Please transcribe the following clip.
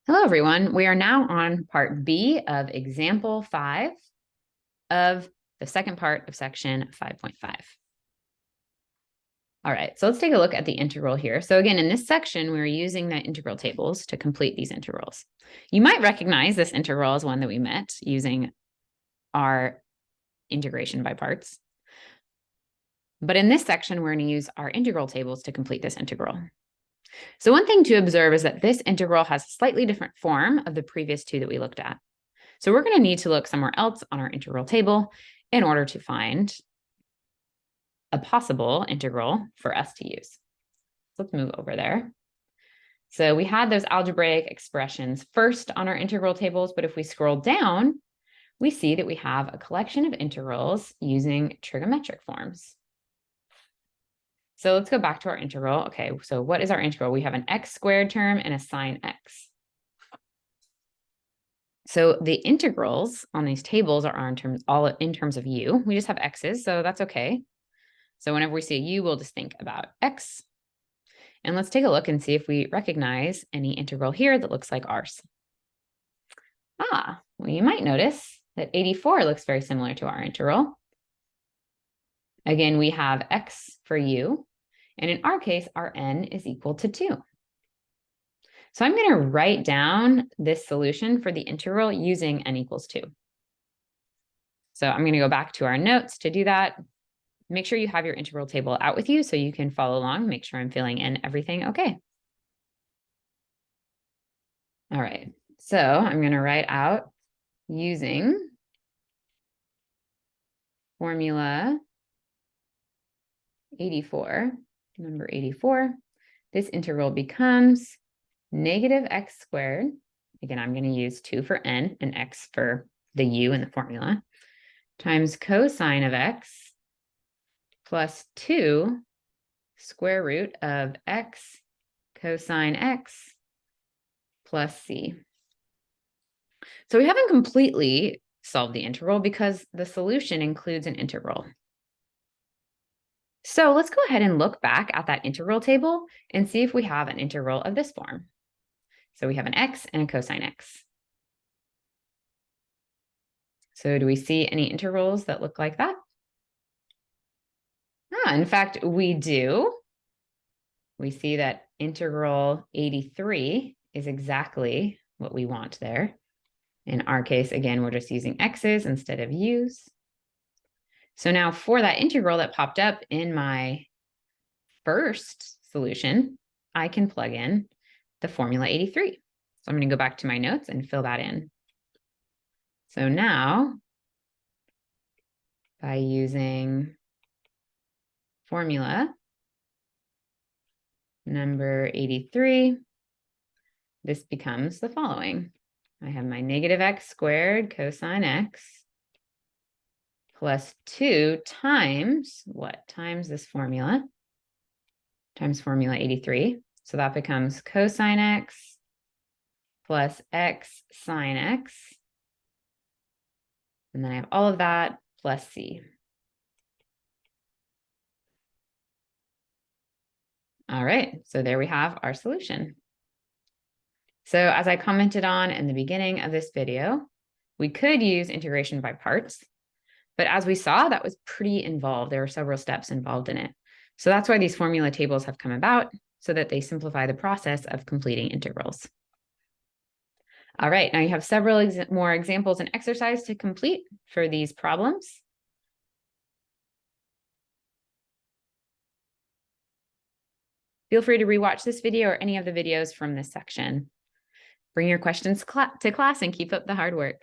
Hello, everyone. We are now on part B of example 5 of the second part of section 5.5. All right, so let's take a look at the integral here. So again, in this section, we're using the integral tables to complete these integrals. You might recognize this integral as one that we met using our integration by parts. But in this section, we're going to use our integral tables to complete this integral. So one thing to observe is that this integral has a slightly different form of the previous two that we looked at. So we're going to need to look somewhere else on our integral table in order to find a possible integral for us to use. So let's move over there. So we had those algebraic expressions first on our integral tables, but if we scroll down, we see that we have a collection of integrals using trigonometric forms. So let's go back to our integral. Okay, so what is our integral? We have an x squared term and a sine x. So the integrals on these tables are all in terms of u. We just have x's, so that's okay. So whenever we see a u, we'll just think about x. And let's take a look and see if we recognize any integral here that looks like ours. Well, you might notice that 84 looks very similar to our integral. Again, we have x for u, and in our case, our n is equal to 2. So I'm going to write down this solution for the integral using n equals 2. So I'm going to go back to our notes to do that. Make sure you have your integral table out with you so you can follow along. Make sure I'm filling in everything okay. All right, so I'm going to write out using formula 84, number 84. This integral becomes negative x squared. Again, I'm going to use 2 for n and x for the u in the formula, times cosine of x plus 2 square root of x cosine x plus c. So we haven't completely solved the integral because the solution includes an integral. So let's go ahead and look back at that integral table and see if we have an integral of this form. So we have an x and a cosine x. So do we see any integrals that look like that? In fact, we do. We see that integral 83 is exactly what we want there. In our case, again, we're just using x's instead of u's. So now for that integral that popped up in my first solution, I can plug in the formula 83. So I'm going to go back to my notes and fill that in. So now, by using formula number 83, this becomes the following. I have my negative x squared cosine x plus 2 times what? Times this formula, times formula 83. So that becomes cosine x plus x sine x. And then I have all of that plus c. All right, so there we have our solution. So as I commented on in the beginning of this video, we could use integration by parts, but as we saw, that was pretty involved. There were several steps involved in it. So that's why these formula tables have come about, so that they simplify the process of completing integrals. All right, now you have several more examples and exercise to complete for these problems. Feel free to rewatch this video or any of the videos from this section. Bring your questions to class and keep up the hard work.